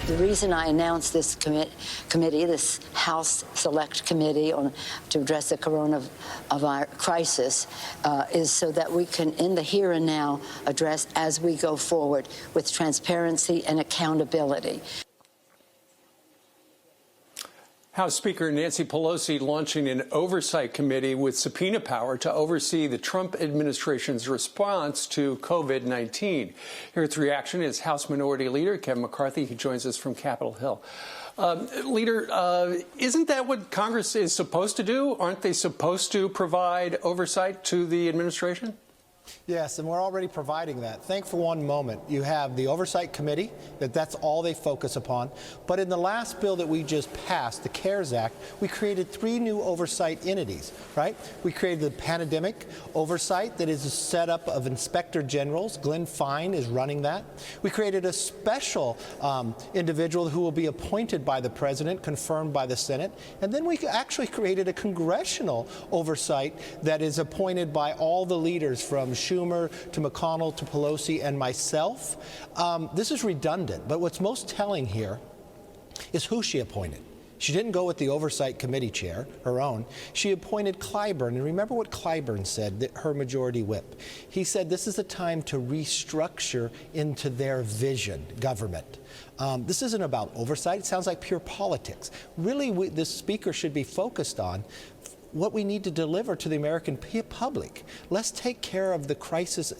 The reason I announced this committee, this House Select Committee to address the coronavirus crisis, is so that we can, in the here and now, address as we go forward with transparency and accountability. House Speaker Nancy Pelosi launching an oversight committee with subpoena power to oversee the Trump administration's response to COVID-19. Here its reaction is House Minority Leader Kevin McCarthy. He joins us from Capitol Hill. Leader, isn't that what Congress is supposed to do? Aren't they supposed to provide oversight to the administration? Yes, and we're already providing that. Think for one moment. You have the Oversight Committee, that's all they focus upon. But in the last bill that we just passed, the CARES Act, we created 3 new oversight entities, right? We created the Pandemic Oversight, that is a setup of Inspector Generals. Glenn Fine is running that. We created a special individual who will be appointed by the President, confirmed by the Senate. And then we actually created a congressional oversight that is appointed by all the leaders from Schumer to McConnell to Pelosi and myself. This is redundant, but what's most telling here is who she appointed. She didn't go with the Oversight Committee chair, her own. She appointed Clyburn. And remember what Clyburn said, her majority whip. He said this is a time to restructure into their vision, government. This isn't about oversight. It sounds like pure politics. Really, this speaker should be focused on what we need to deliver to the American public. Let's take care of the crisis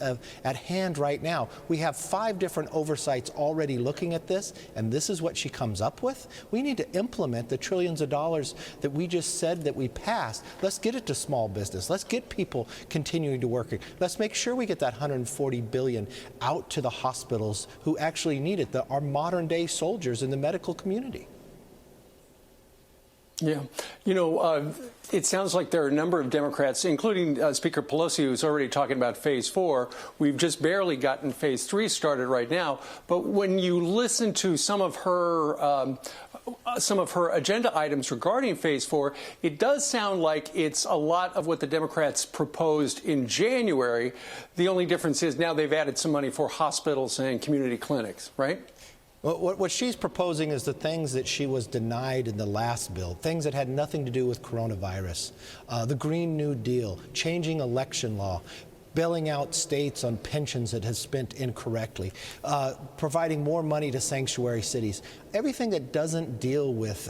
at hand right now. We have 5 different oversights already looking at this, and this is what she comes up with. We need to implement the trillions of dollars that we just said that we passed. Let's get it to small business. Let's get people continuing to work. Let's make sure we get that $140 billion out to the hospitals who actually need it, our modern-day soldiers in the medical community. Yeah. You know, it sounds like there are a number of Democrats, including Speaker Pelosi, who's already talking about phase 4. We've just barely gotten phase 3 started right now. But when you listen to some of her agenda items regarding phase 4, it does sound like it's a lot of what the Democrats proposed in January. The only difference is now they've added some money for hospitals and community clinics, right? What she's proposing is the things that she was denied in the last bill, things that had nothing to do with coronavirus, the Green New Deal, changing election law, bailing out states on pensions that has spent incorrectly, providing more money to sanctuary cities, everything that doesn't deal with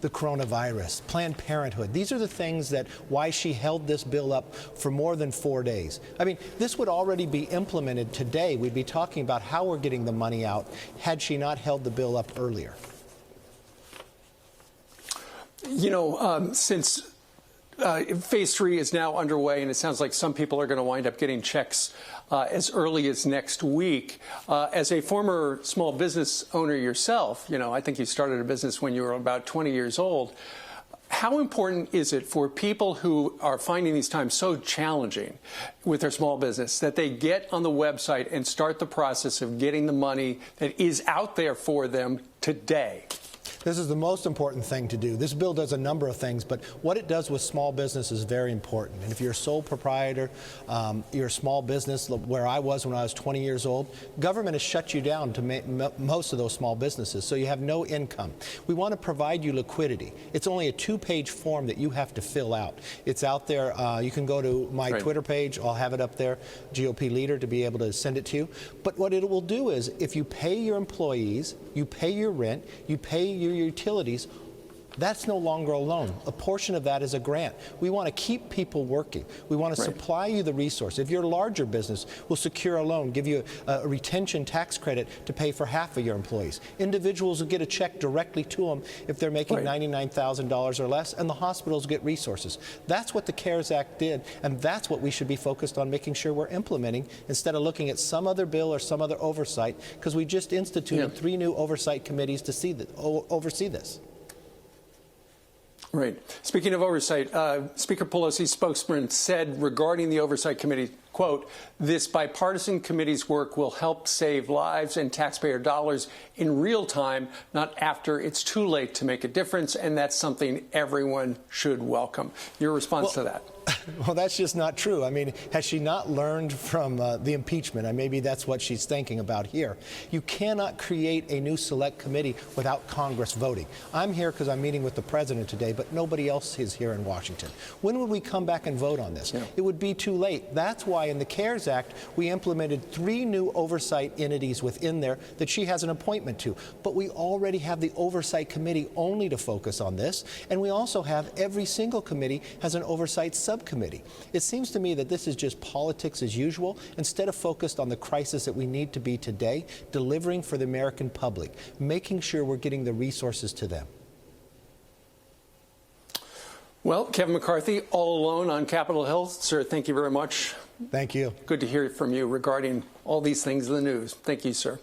the coronavirus, Planned Parenthood. These are the things that why she held this bill up for more than 4 days. I mean, this would already be implemented today. We'd be talking about how we're getting the money out had she not held the bill up earlier. You know, since phase 3 is now underway, and it sounds like some people are going to wind up getting checks as early as next week. As a former small business owner yourself, you know, I think you started a business when you were about 20 years old. How important is it for people who are finding these times so challenging with their small business that they get on the website and start the process of getting the money that is out there for them today? This is the most important thing to do. This bill does a number of things, but what it does with small business is very important. And if you're a sole proprietor, you're a small business, where I was when I was 20 years old, government has shut you down to most of those small businesses, so you have no income. We want to provide you liquidity. It's only a 2-page form that you have to fill out. It's out there. You can go to my Twitter page. I'll have it up there, GOP leader, to be able to send it to you. But what it will do is, if you pay your employees, you pay your rent, you pay your utilities, that's no longer a loan. A portion of that is a grant. We want to keep people working. We want to supply you the resource. If you're a larger business, we'll secure a loan, give you a retention tax credit to pay for half of your employees. Individuals will get a check directly to them if they're making $99,000 or less, and the hospitals get resources. That's what the CARES Act did, and that's what we should be focused on making sure we're implementing, instead of looking at some other bill or some other oversight, because we just instituted 3 new oversight committees to oversee this. Right. Speaking of oversight, Speaker Pelosi's spokesman said regarding the Oversight Committee, quote, "This bipartisan committee's work will help save lives and taxpayer dollars in real time, not after it's too late to make a difference, and that's something everyone should welcome." Your response to that? Well, that's just not true. I mean, has she not learned from the impeachment? And maybe that's what she's thinking about here. You cannot create a new select committee without Congress voting. I'm here because I'm meeting with the president today, but nobody else is here in Washington. When would we come back and vote on this? Yeah. It would be too late. That's why in the CARES Act, we implemented 3 new oversight entities within there that she has an appointment to. But we already have the Oversight Committee only to focus on this. And we also have every single committee has an oversight subcommittee. It seems to me that this is just politics as usual, instead of focused on the crisis that we need to be today, delivering for the American public, making sure we're getting the resources to them. Well, Kevin McCarthy, all alone on Capitol Hill. Sir, thank you very much. Thank you. Good to hear from you regarding all these things in the news. Thank you, sir.